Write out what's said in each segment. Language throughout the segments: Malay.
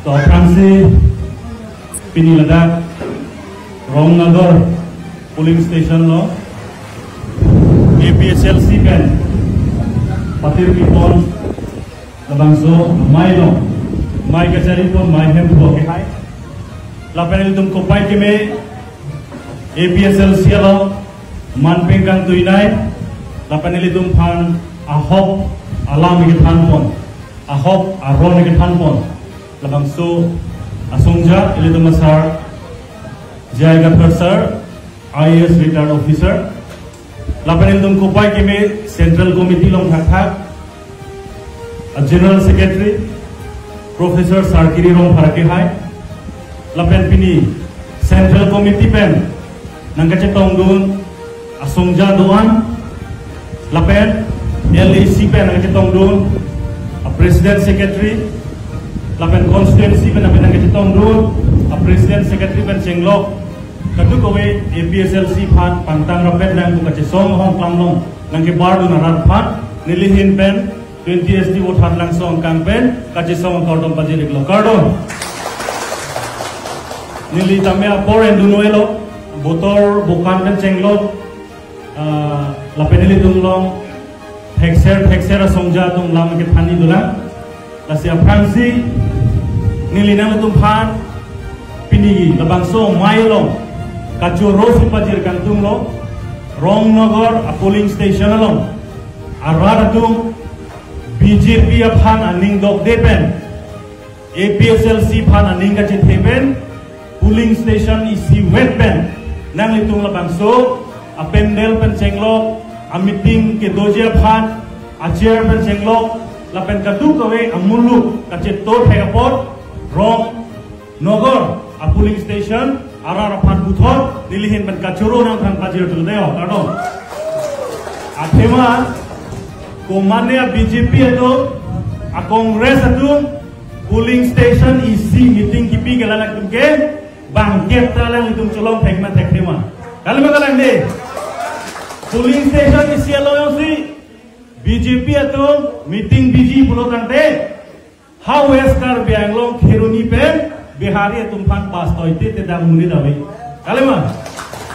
तो Fransi Piniladak Romnagar polling station lo APSLC pen Patir people labangso Milo Mai kacari pun Mai hem po ke hai lapen tum kopai ke me APSLC lo manpengkang tuinai lapen tum phan ahok alam ke than pon ahok aron ke than pon labangso asongja tum masar Jai Gathar sir IAS retired officer lapen tum kopai ke me central committee long thak general secretary Professor Sarkiri rong pharake hai lapen pini central committee pen nangkache tongdun asongja doan lapen LAC pen nangkache tongdun president secretary lapen constituency pen nangkache tongdun president secretary pen chenglok kadu kowe APSLC phan pantang rapet nang kache song hong klamlong nangke bardu narat phan nilihin pen 20 SD vote hat langsung campaign kaji sama kordon pajir iklo kordon nili tamya por endunoelo botor bukan pen cenglo lapen nili tunglong hexer asongja tung lam ke thani dula lasia Fransi nili nang tum phan pinigi labangso mailong kajo rosi pajir kantung lo Romnagar a polling station along arada tung BJP aphan aning dok depen APSLC phan aning ka chithen polling station isi wet pen nang litung labangso a pendel pen chenglok a meeting ke doje phan a chair pen chenglok la pen kadu kawe amulu ka chitor thegapor Romnagar a polling station arar phan buthor nilihin pen kachuro nang than pajir tul deo kado athema Komanya BJP itu, a Kongres itu, polling station isi meeting kipi galalak tumke, bangkit talang itu colong thekma thektema. Kalau magalang deh, polling station isi aloh si BJP itu meeting BJ pulau kante, how eskar bianglong khiruni pen Bihari itu phan pas toite tidak muni dawi. Kalau mah,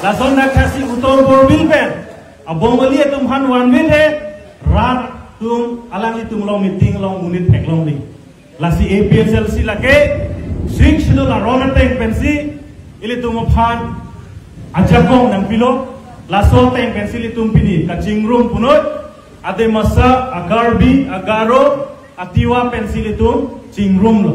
lason nak kasih utor borbil pen, abongoli itu phan one minute. Rat tum alang itu long meeting long unit pek long di lasi APSLC lake sing shilo la rona tank pensi ili tum phan ajakong nang pilo laso tank pensi ili tum pini kaching room punot ade masa agarbi agaro atiwa pensi ili tum ching room lo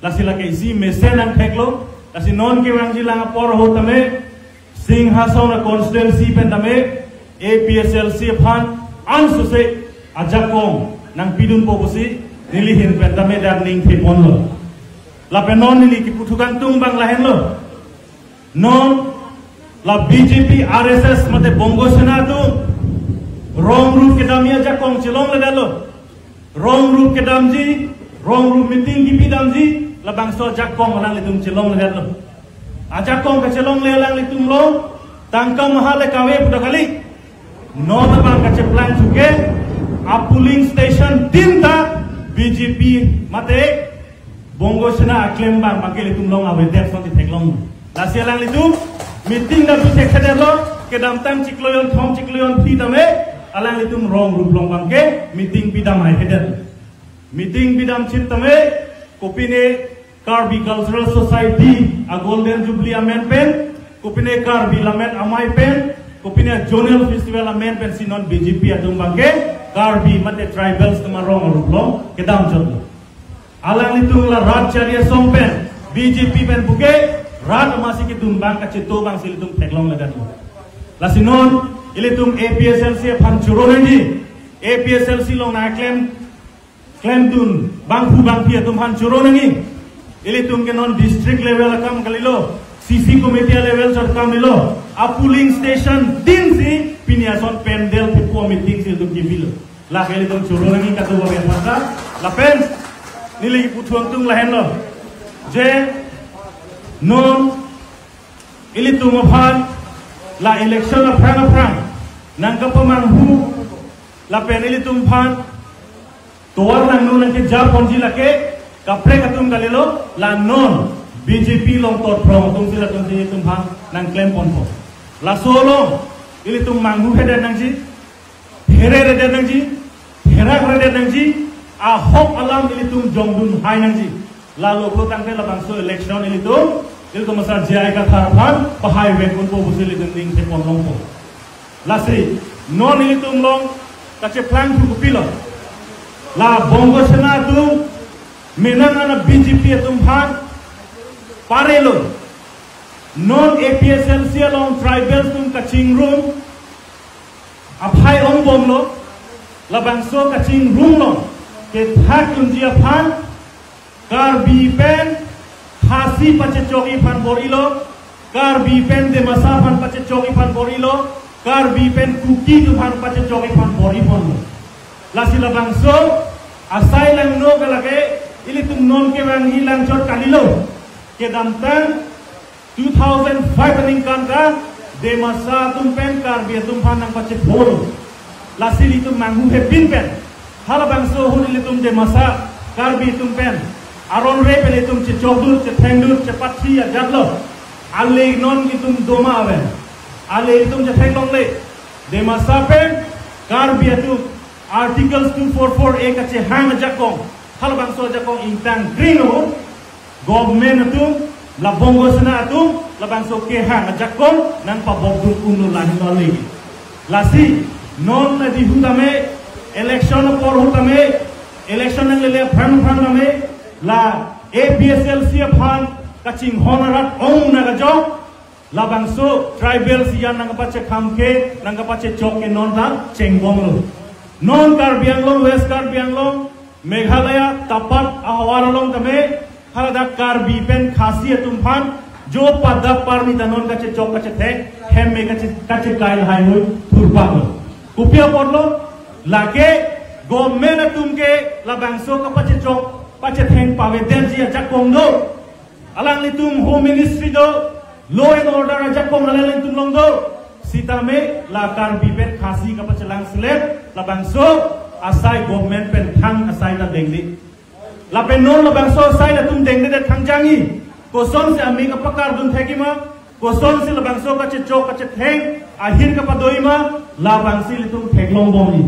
lasi lake isi mesen ang pek lo lasi non ke wangji lang por ho tame sing hasong na constituency pen tame APSLC phan ansu se ajakong nang pidun po busi nilihin pentame dar ning thipon lo la penon nili ki putukan tung bang lahen lo non la BJP RSS mate bongo sena tu wrong route ke dami ajakong chilong le dalo wrong route ke damji wrong route meeting ki pidamji la bangso ajakong lang litum chilong le dalo ajakong ke chilong le lang litum lo tangkam mahale kawe pudakali non bang kache plan juga a polling station tinta BJP mate bongo sena claim bang makil itu long awe dek sonti teklong lasia lang itu meeting na bise khadelo ke damtam cikloyon thom cikloyon thi dame alang itu wrong rup long bang ke meeting bidam hai hedet meeting bidam chit tame kopine Karbi Cultural Society a Golden Jubilee Amendment kopine Karbi Lamet Amai pen kopine Jonel Festival amen pen sinon BJP atung bangke Karbi mate tribals temarong ruplong kedam jodlo alang litung la rat charia sompen BJP pen buke rat masih kitung bang kaceto bang silitung teklong ladan la sinon ilitung APSLC phan churoneni APSLC long na claim tun bang pu bang pia tum phan churoneni ilitung ke non district level akam kalilo CC committee level sarkam nilo a polling station din si piniason pendel pipo meeting si tum gibilo la kali tum churong ngi katu wa mata la pen nili putuang tung lahen lo je non ili tum phan la election of prang nang ka pamanghu la pen ili tum phan toar nang nu nang ke ja ponji la ke kapre katum kalilo la non BJP long tot prong tung sila tung si tum hang nang claim ponpo la solo ili tum manghu hede nang ji here hede nang ji hera hede nang ji a hop alam ili tum jongdun hai nang ji la lo pro tang la bangso election ili tum masar jai ka thar phan pahai we kun po busil ili ding te pon long po la si non ili tum long kache plan tu pilo la bongo sena tu menang na BJP tum phan parelo non APSLC along tribals tum kaching room aphai ong bom lo labangso kaching room lo ke thak tum ji phan kar bi pen khasi pache choki phan borilo kar bi pen de masa phan pache choki phan borilo kar bi pen kuki tu phan pache choki phan bori pon lo lasi labangso asai lang no galake ili tum non ke bang hilang chot kalilo ke damtan 2005 aning kan ka de masa tum pen kar bi tum phan nang pache bor la sili tum mangu he pin pen hala bangso huli tum de masa kar bi tum pen aron re pe tum che chokdur che thengdur che pathi ya jadlo alle non ki tum doma ave alle tum che thenglong le de masa pen kar bi tum articles 244 ek che hang jakong hala bangso jakong intang green ho government tu la bongo sana tu la bangso ke hang jakong nang pa bogdur kunu lan lagi la si non na di hutame election por hutame election nang le phan name la APSLC phan kaching honorat ong na gajo la bangso tribal sian nang pache khamke nang pache choke non ta chengbong lo non Karbianglong West Karbianglong Meghalaya tapat ahwaralong tame halada Karbi pen khasi tumfan jo pada parni danon kache chok kache the hem me kache kail hai hoy thurpa lo upia porlo lage government tumke la bangso ka pache chok pache theng pawe den ji jakong do alang li tum home ministry do law and order jakong alang tum long do sita me la Karbi pen khasi ka pache lang slep la bangso asai government pen thang asai na dengli la pen non la bangso asai na tum dengli de thang jangi koson se ami ka pakar dun theki ma koson se la bangso ka che chok ka che theng ahir ka padoi ma la bangsi li tum theklong bomni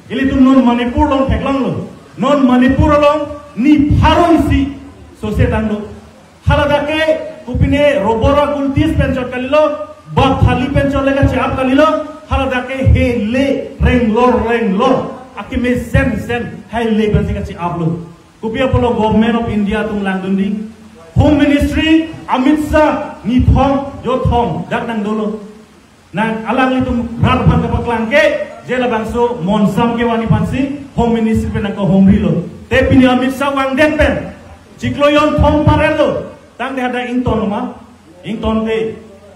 ili tum non Manipur long theklong lo non Manipur long ni pharon si societan lo halada ke kupine robora kultis pen chot kalilo ba thali pen chot lega che ap kalilo halada ke he le reng lor akime sen hai le ban sika chi aplo kupia polo government of India tung lang dundi home ministry Amit Shah ni thong jo thong dak nang dolo nang alang li tum rat phan ka paklang ke jela bangso monsam ke wani pansi home ministry pe nang ko home rilo te pini Amit Shah wang den pen chikloyon thong parelo tang de hada ington te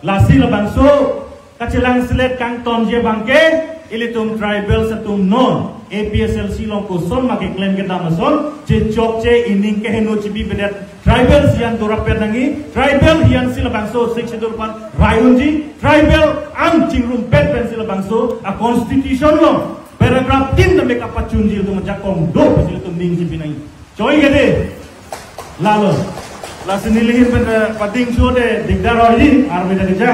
lasi la bangso kachilang select kang ton je bangke ilitum tribal satum non APSLC long ko son ma ke claim ke damason che chok che ining ke heno chibi bedet tribal sian dora pedangi tribal hian sila bangso 6 dur pan rayunji tribal ang chingrum pen sila bangso a constitution long paragraph 3 na make up chunjil tum jakong do sila tum ning chibi nai choi gede lalo la sinilihin pen pading so de digdar ori arbeda deja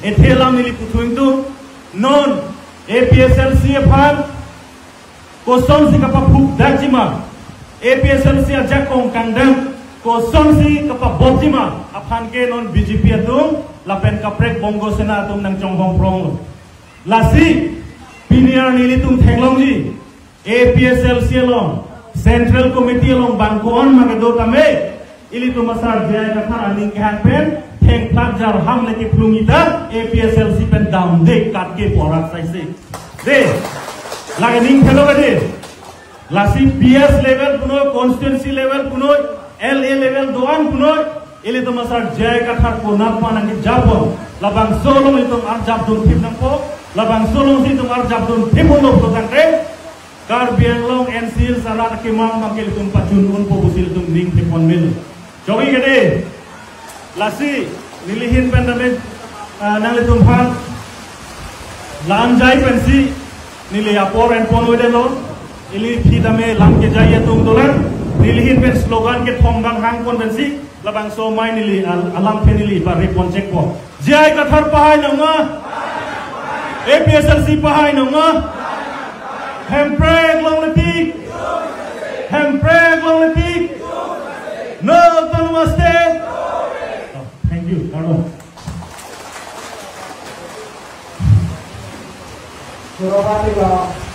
ethelam nili putuing tu non APSLC phan koson si kapapuk dajima APSLC jakong kangdam koson si kapabotjima aphan ke non BJP atum lapen kaprek bongo sena atum nang chonghong prong lasi piniar nili tum thenglongji APSLC long central committee long bangkon magado tame ili tum asar jaya kathar aning ke pen theng plak jar ham leki plungita APSLC pen dam de kat ke porak saise de lage ning phelo gade lasi PS level puno constituency level puno LA level doan puno ili tum asar jaya kathar konak panang jabon labang solo ili tum ar jabdun thip nang po labang solo si tum ar jabdun thip uno to kangre Karbianglong NCL salat ke mang makil tum pachun un po busil tum ning thip on mil jogi gade lasi nilihin pen dame nang le tum phan lam jai pensi nili apor en pon wede lo ili phi dame lam ke jai tum dolan Nilihir pen slogan ke thong bang hang kon ben si labang so mai nili alam penili ba repon check po. Jai kathar pahai nonga. APSLC pahai nonga. Hempreg long letik. Hempreg long letik. No autonomous state. Thank you. Surabaya